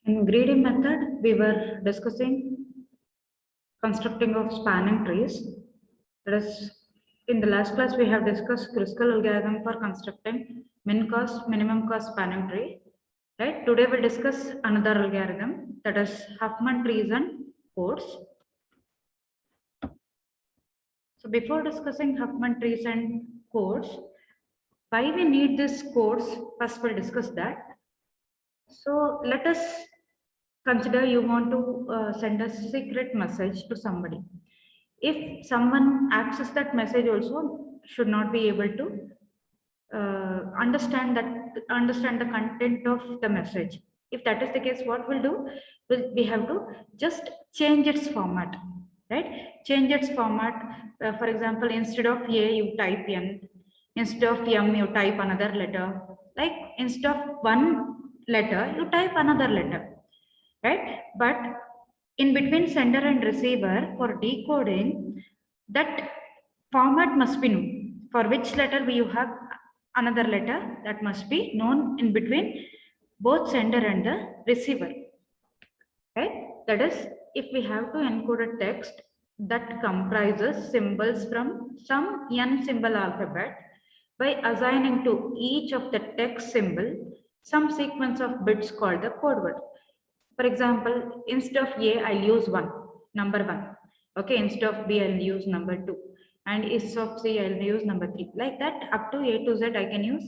In greedy method, we were discussing constructing of spanning trees. That is, in the last class, we have discussed Kruskal algorithm for constructing min cost, minimum cost spanning tree. Right? Today we'll discuss another algorithm, that is Huffman trees and codes. So before discussing Huffman trees and codes, why we need this codes? First, we'll discuss that. So let us consider you want to send a secret message to somebody. If someone access that message also should not be able to understand the content of the message. If that is the case, what we'll do, we have to just change its format, right? Change its format. For example, instead of A, you type N. Instead of M, you type another letter. Like instead of one letter, you type another letter, right? But in between sender and receiver, for decoding, that format must be known. For which letter we have another letter, that must be known in between both sender and the receiver, right? That is, if we have to encode a text that comprises symbols from some n symbol alphabet, by assigning to each of the text symbol some sequence of bits called the code word. For example, instead of A, I'll use number 1. Okay, instead of B, I'll use number 2. And instead of C, I'll use number 3. Like that, up to A to Z, I can use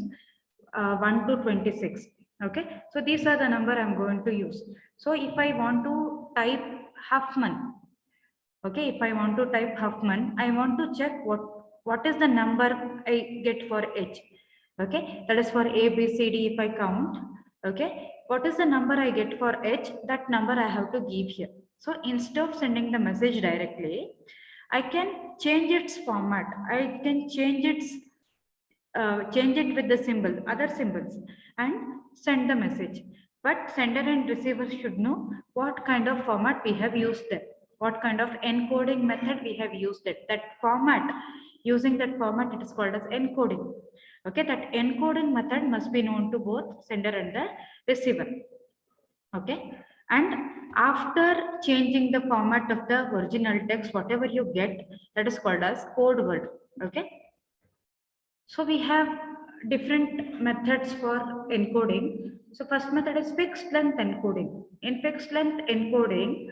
1 to 26. Okay, so these are the number I'm going to use. So if I want to type Huffman, okay, if I want to type Huffman, I want to check what is the number I get for H. Okay, that is for A, B, C, D. If I count, okay, what is the number I get for H? That number I have to give here. So instead of sending the message directly, I can change its format. I can change it with the symbol, other symbols, and send the message. But sender and receiver should know what kind of format we have used there, what kind of encoding method we have used it. That format, using that format, it is called as encoding. Okay, that encoding method must be known to both sender and the receiver. Okay, and after changing the format of the original text, whatever you get, that is called as code word. Okay, so we have different methods for encoding. So first method is fixed length encoding. In fixed length encoding,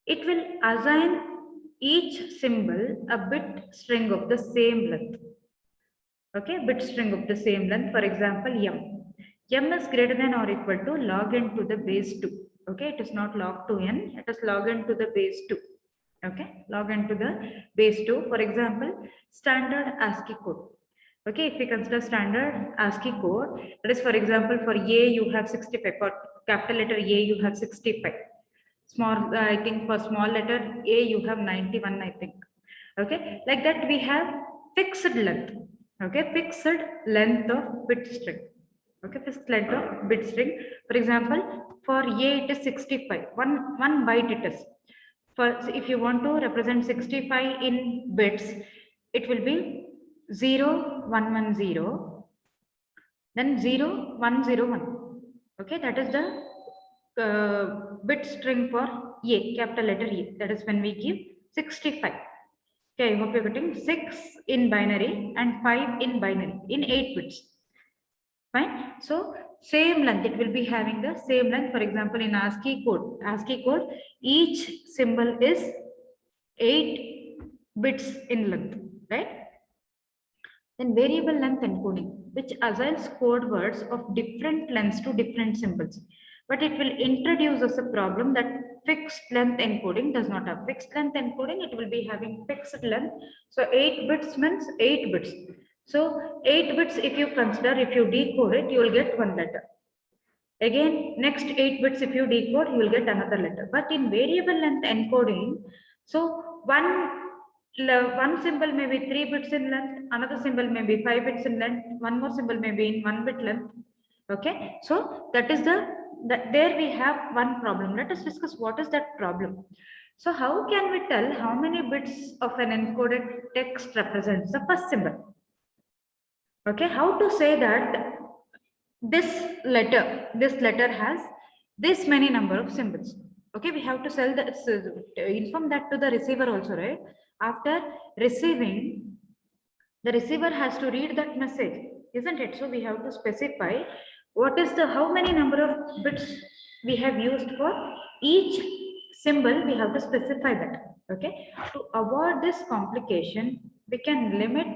it will assign each symbol a bit string of the same length. Okay, bit string of the same length. For example, M. M is greater than or equal to log n to the base 2. Okay, it is not log to n, it is log n to the base 2. Okay, log n to the base 2. For example, standard ASCII code. Okay, if we consider standard ASCII code, that is, for example, for A you have 65, for capital letter A you have 65. Small, I think for small letter A you have 91, I think. Okay, like that we have fixed length. Okay, fixed length of bit string. Okay, fixed length of bit string. For example, for A it is 65. One byte it is. For, if you want to represent 65 in bits, it will be 0110, then 0101. Okay, that is the bit string for A, capital letter A. That is when we give 65. Okay, I hope you're getting 6 in binary and 5 in binary in 8 bits. Fine. So same length, it will be having the same length. For example, in ASCII code, each symbol is 8 bits in length, right? Then variable length encoding, which assigns code words of different lengths to different symbols. But it will introduce us a problem that fixed length encoding does not have. Fixed length encoding, it will be having fixed length. So 8 bits means 8 bits. So 8 bits, if you consider, if you decode it, you will get one letter. Again, next 8 bits, if you decode, you will get another letter. But in variable length encoding, so one symbol may be 3 bits in length, another symbol may be 5 bits in length, one more symbol may be in 1 bit length. Okay, so that is there we have one problem. Let us discuss what is that problem. So how can we tell how many bits of an encoded text represents the first symbol? Okay, how to say that this letter has this many number of symbols. Okay, we have to sell the inform that to the receiver also, right? After receiving, the receiver has to read that message, isn't it? So we have to specify what is the how many number of bits we have used for each symbol. We have to specify that. Okay, to avoid this complication, we can limit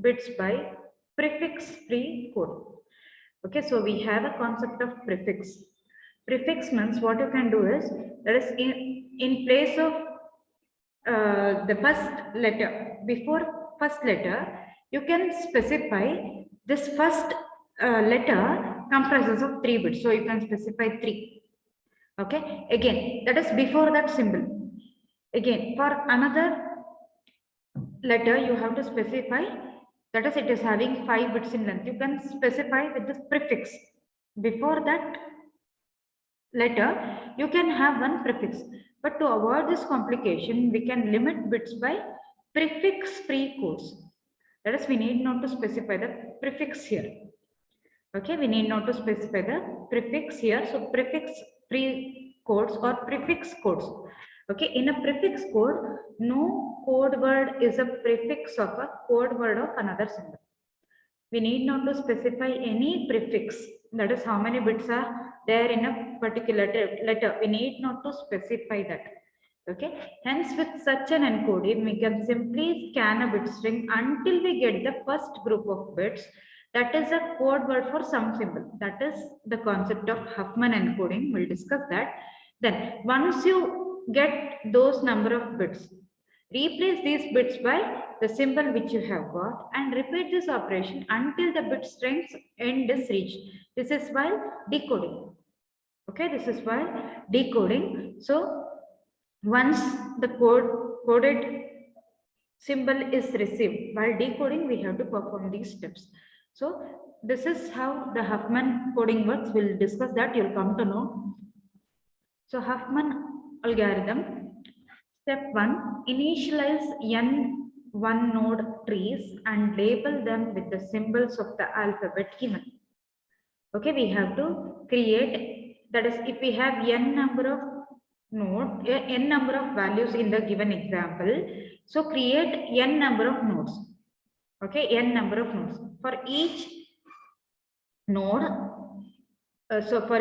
bits by prefix free code. Okay, so we have a concept of prefix. Prefix means what you can do is, that is in place of the first letter, before first letter, you can specify this first letter comprises of 3 bits. So you can specify 3. Okay, again, that is before that symbol. Again, for another letter, you have to specify, that is, it is having 5 bits in length. You can specify with this prefix. Before that letter, you can have one prefix. But to avoid this complication, we can limit bits by prefix free codes. That is, we need not to specify the prefix here. Okay, we need not to specify the prefix here. So prefix free codes or prefix codes. Okay, in a prefix code, no code word is a prefix of a code word of another symbol. We need not to specify any prefix. That is, how many bits are there in a particular letter. We need not to specify that. Okay. Hence, with such an encoding, we can simply scan a bit string until we get the first group of bits. That is a code word for some symbol. That is the concept of Huffman encoding. We'll discuss that. Then, once you get those number of bits, replace these bits by the symbol which you have got and repeat this operation until the bit strength end is reached. This is while decoding. Okay, this is while decoding. So once the coded symbol is received, while decoding, we have to perform these steps. So this is how the Huffman coding works. We'll discuss that. You'll come to know. So Huffman algorithm. Step 1, initialize N1 node trees and label them with the symbols of the alphabet given. Okay, we have to create, that is, if we have N number of node, N number of values in the given example, so create N number of nodes. Okay, N number of nodes. For each node, so for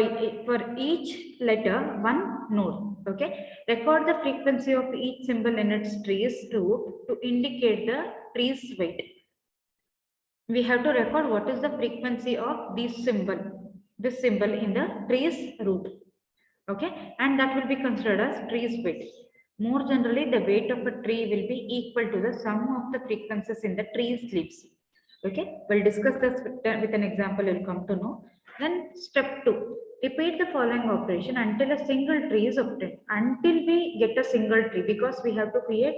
each letter, one node. Okay, record the frequency of each symbol in its tree's root to indicate the tree's weight. We have to record what is the frequency of this symbol in the tree's root. Okay, and that will be considered as tree's weight. More generally, the weight of a tree will be equal to the sum of the frequencies in the tree's leaves. Okay, we'll discuss this with an example. You'll come to know. Then step 2, repeat the following operation until a single tree is obtained. Until we get a single tree, because we have to create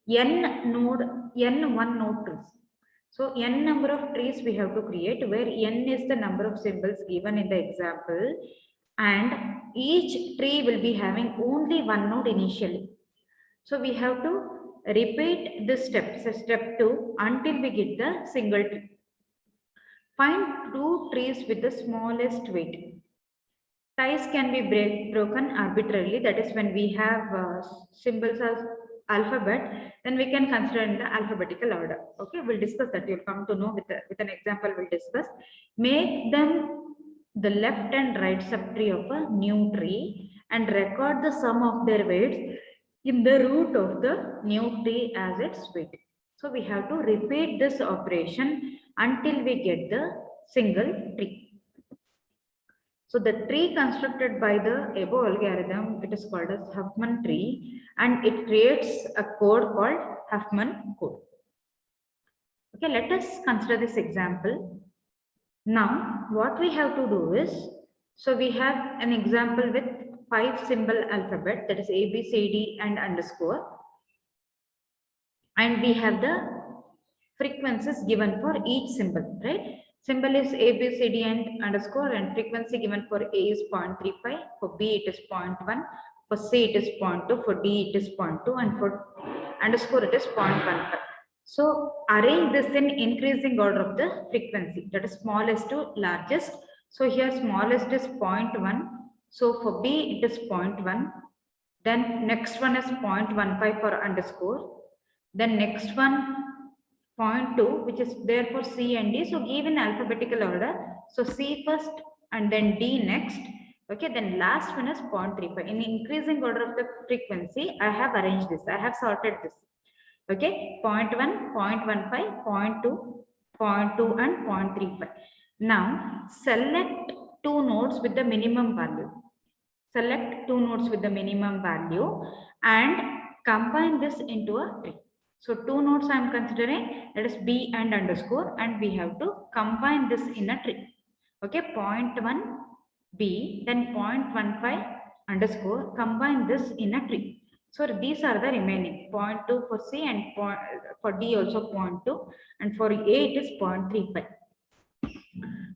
N one node trees. So N number of trees we have to create, where N is the number of symbols given in the example, and each tree will be having only one node initially. So we have to repeat this step, so step 2, until we get the single tree. Find 2 trees with the smallest weight. Ties can be broken arbitrarily. That is, when we have symbols as alphabet, then we can consider in the alphabetical order. Okay, we'll discuss that. You'll come to know with an example. We'll discuss. Make them the left and right subtree of a new tree and record the sum of their weights in the root of the new tree as its weight. So we have to repeat this operation until we get the single tree. So the tree constructed by the above algorithm, it is called as Huffman tree, and it creates a code called Huffman code. Okay, let us consider this example. Now, what we have to do is, so we have an example with 5 symbol alphabet, that is A, B, C, D and underscore. And we have the frequencies given for each symbol, right? Symbol is A, B, C, D and underscore, and frequency given for A is 0.35, for B it is 0.1, for C it is 0.2, for D it is 0.2, and for underscore it is 0.15. So arrange this in increasing order of the frequency, that is smallest to largest. So here smallest is 0.1, So for B, it is 0.1. Then next one is 0.15 for underscore. Then next one 0.2, which is there for C and D. So give in alphabetical order. So C first and then D next. Okay, then last one is 0.35. In increasing order of the frequency, I have arranged this. I have sorted this. Okay, 0.1, 0.15, 0.2, 0.2 and 0.35. Now select two nodes with the minimum value. Select two nodes with the minimum value and combine this into a tree. So two nodes I am considering, that is B and underscore, and we have to combine this in a tree. Okay, 0.1 B, then 0.15 underscore, combine this in a tree. So these are the remaining 0.2 for C and for D also 0.2, and for A it is 0.35.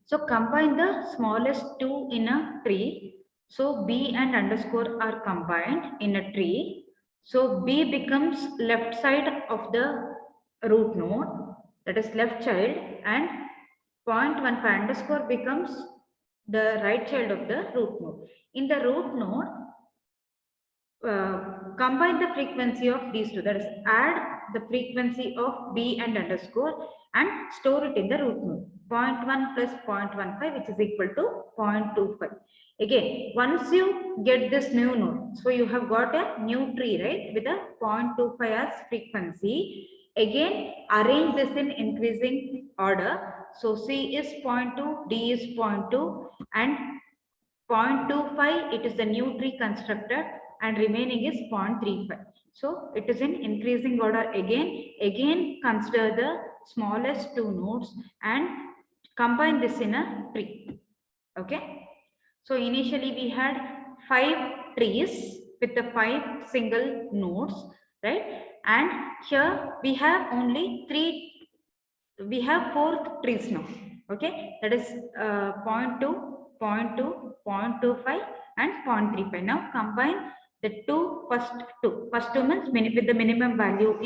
So combine the smallest two in a tree. So B and underscore are combined in a tree. So B becomes left side of the root node, that is left child, and 0.15 underscore becomes the right child of the root node. In the root node, combine the frequency of these two, that is add the frequency of B and underscore and store it in the root node. 0.1 plus 0.15, which is equal to 0.25. Again, once you get this new node, so you have got a new tree, right, with a 0.25 as frequency. Again, arrange this in increasing order. So C is 0.2, D is 0.2, and 0.25, it is the new tree constructed, and remaining is 0.35. So it is in increasing order again. Again, consider the smallest two nodes and combine this in a tree. Okay. So initially we had 5 trees with the 5 single nodes, right? And here we have only 3. We have 4 trees now. Okay. That is 0.2. 0.2, 0.25 and 0.35. Now combine the first two. First two means with the minimum value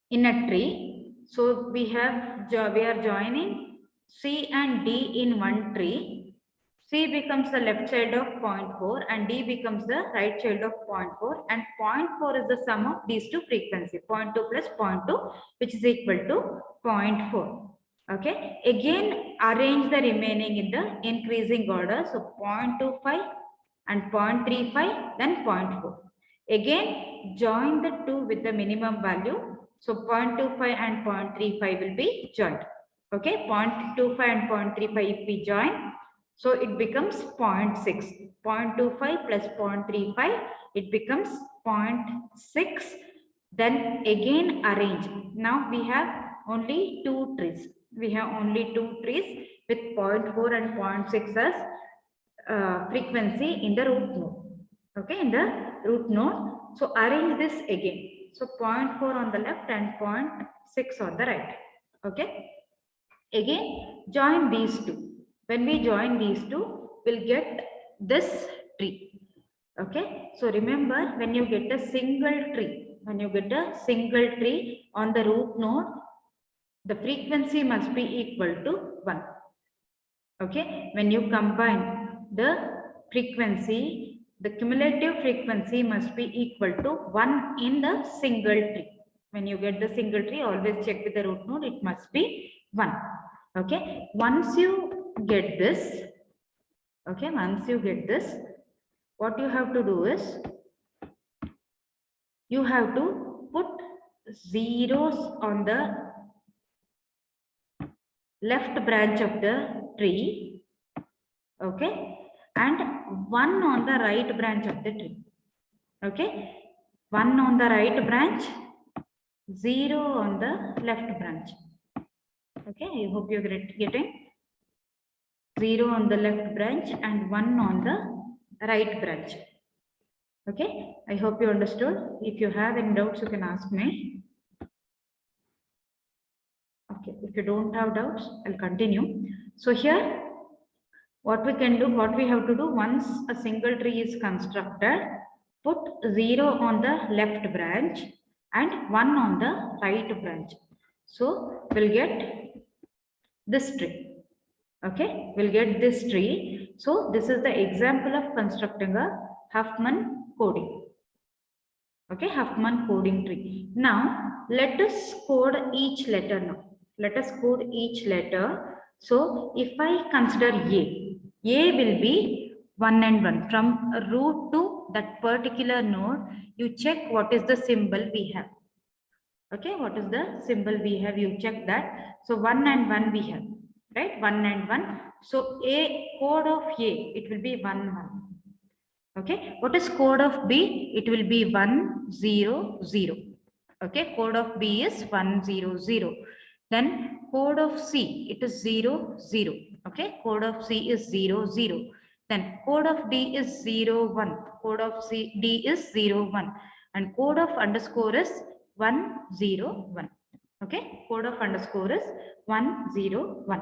in a tree. So we are joining C and D in one tree. C becomes the left child of 0.4 and D becomes the right child of 0.4, and 0.4 is the sum of these two frequencies, 0.2 plus 0.2, which is equal to 0.4. Okay, again arrange the remaining in the increasing order. So 0.25 and 0.35, then 0.4. Again join the two with the minimum value. So 0.25 and 0.35 will be joined. Okay, 0.25 and 0.35 if we join, so it becomes 0.6. 0.25 plus 0.35, it becomes 0.6. Then again arrange. Now we have only 2 trees. We have only 2 trees with 0.4 and 0.6 as frequency in the root node. Okay, in the root node. So arrange this again. So 0.4 on the left and 0.6 on the right. Okay. Again join these two. When we join these two, we'll get this tree. Okay. So remember, when you get a single tree, on the root node, the frequency must be equal to 1. Okay. When you combine the frequency, the cumulative frequency must be equal to 1 in the single tree. When you get the single tree, always check with the root node, it must be 1. Okay. Once you get this, what you have to do is, you have to put zeros on the left branch of the tree, okay, and 1 on the right branch of the tree. Okay, 1 on the right branch, 0 on the left branch. Okay, I hope you're getting. 0 on the left branch and 1 on the right branch. Okay, I hope you understood. If you have any doubts, you can ask me. Okay, if you don't have doubts, I'll continue. So here, what we have to do, once a single tree is constructed, put 0 on the left branch and 1 on the right branch. So we'll get this tree. Okay, we'll get this tree. So this is the example of constructing a Huffman coding. Okay, Huffman coding tree. Now let us code each letter now. Let us code each letter. So if I consider A will be 1 and 1. From root to that particular node, you check what is the symbol we have. Okay, what is the symbol we have? You check that. So 1 and 1 we have, right? 1 and 1. So A code of A, it will be 1, 1. Okay, what is code of B? It will be 1, 0, 0. Okay, code of B is 1, 0, 0. Then code of C, it is 0, 0. Okay, code of C is 0, 0. Then code of D is 0, 1. Code of D is 0, 1. And code of underscore is 1, 0, 1. Okay, code of underscore is 1, 0, 1.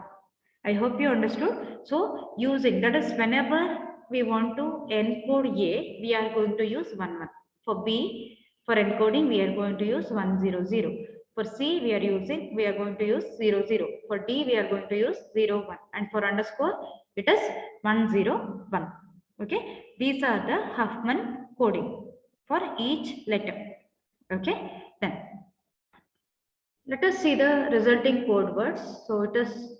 I hope you understood. So using that is whenever we want to encode A, we are going to use 1, 1. For B, for encoding, we are going to use 1, 0, 0. For C, we are going to use 0, 0. For D, we are going to use 0, 1. And for underscore, it is 1, 0, 1. Okay, these are the Huffman coding for each letter. Okay, then let us see the resulting code words. So it is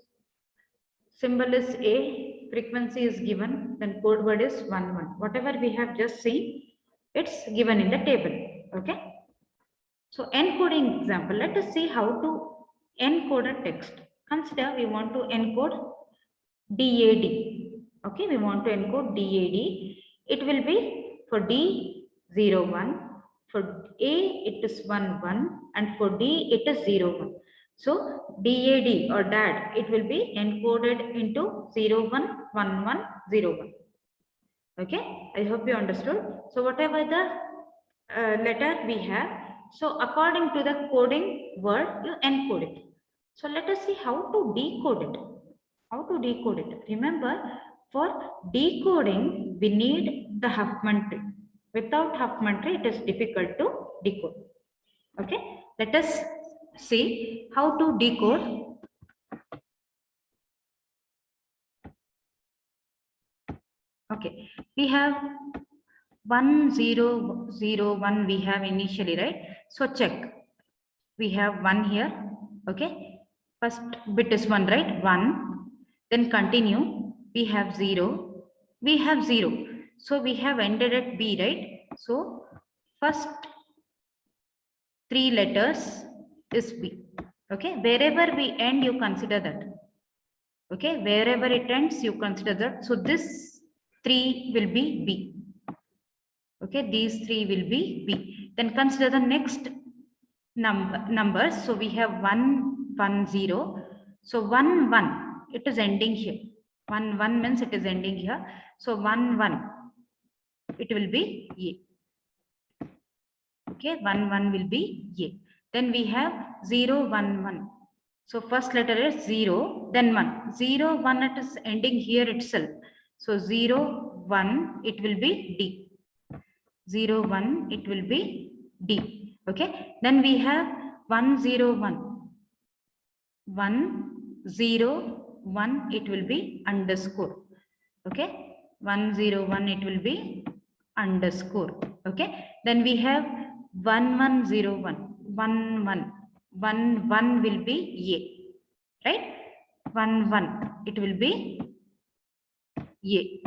symbol is A, frequency is given, then code word is 1, 1. Whatever we have just seen, it's given in the table. Okay. So encoding example, let us see how to encode a text. Consider we want to encode DAD. Okay, we want to encode DAD. It will be for D 0, 1. For A, it is 1, 1. And for D, it is 0, 1. So DAD or DAD, it will be encoded into 0, 1, 1, 1, 0, 1. Okay, I hope you understood. So whatever the letter we have, so according to the coding word, you encode it. So let us see how to decode it. How to decode it? Remember, for decoding, we need the Huffman tree. Without Huffman tree, it is difficult to decode. Okay, let us see how to decode. Okay, we have 1, 0, 0, 1 we have initially, right? So check. We have 1 here. Okay, first bit is 1, right? 1. Then continue. We have 0. We have 0. So we have ended at B, right? So first 3 letters is B. Okay, wherever we end, you consider that. Okay, wherever it ends, you consider that. So this 3 will be B. Okay, these 3 will be B. Then consider the next numbers. So we have 1, 1, 0. So 1, 1, it is ending here. 1, 1 means it is ending here. So 1, 1, it will be A. Okay, 1, 1 will be A. Then we have 0, 1, 1. So first letter is 0, then 1. 0, 1, it is ending here itself. So 0, 1, it will be D. 0, 1, it will be D. Okay, then we have 1, 0, 1. 1, 0, 1, it will be underscore. Okay, 1, 0, 1, it will be underscore. Okay, then we have 1, 1, 0, 1. 1, 1. 1, 1 will be A. Right? 1, 1, it will be A.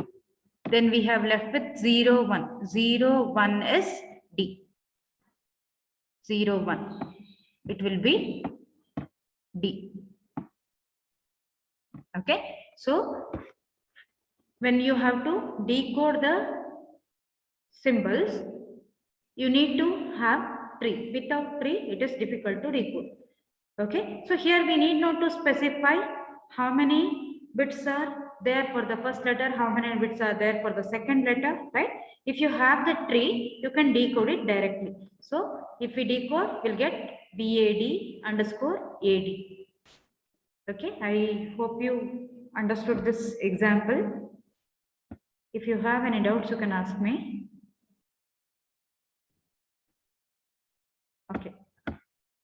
Then we have left with 0, 1. 0, 1 is D. 0, 1. It will be D. Okay. So when you have to decode the symbols, you need to have tree. Without tree, it is difficult to decode. Okay. So here we need not to specify how many bits are there for the first letter, how many bits are there for the second letter, right? If you have the tree, you can decode it directly. So if we decode, we'll get BAD underscore AD. Okay, I hope you understood this example. If you have any doubts, you can ask me. Okay,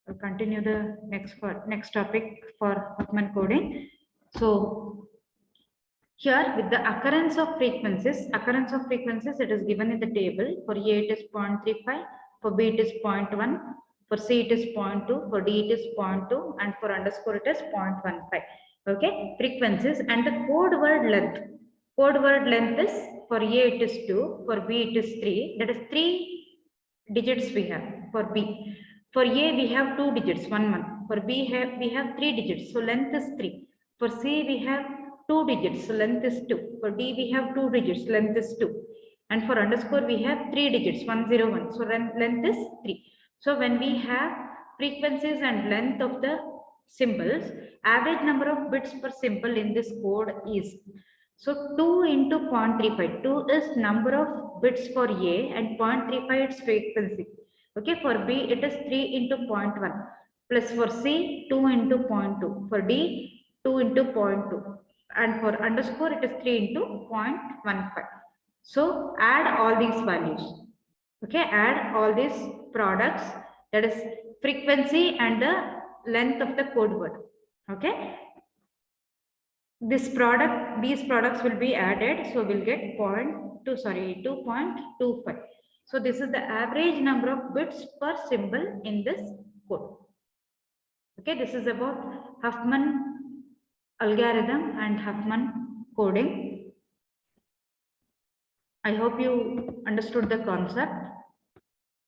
we'll continue the next topic for Huffman coding. So Here with the occurrence of frequencies, it is given in the table. For A it is 0.35, for B it is 0.1, for C it is 0.2, for D it is 0.2, and for underscore it is 0.15. Okay, frequencies and the code word length. Code word length is for A it is 2, for B it is 3. That is 3 digits we have for B. For A we have 2 digits, 1 1. For B we have 3 digits, so length is 3. For C we have 2 digits, so length is 2. For D we have 2 digits, length is 2. And for underscore we have 3 digits, 101, so length is 3. So when we have frequencies and length of the symbols, average number of bits per symbol in this code is, so 2 into 0.35. 2 is number of bits for A and 0.35 its frequency. Okay, for B it is 3 into 0.1, plus for C 2 into 0.2, for D 2 into 0.2, and for underscore it is 3 into 0.15. So add all these values. Okay, add all these products, that is frequency and the length of the code word. Okay, these products will be added, so we'll get 2.25. So this is the average number of bits per symbol in this code. Okay, this is about Huffman algorithm and Huffman coding. I hope you understood the concept.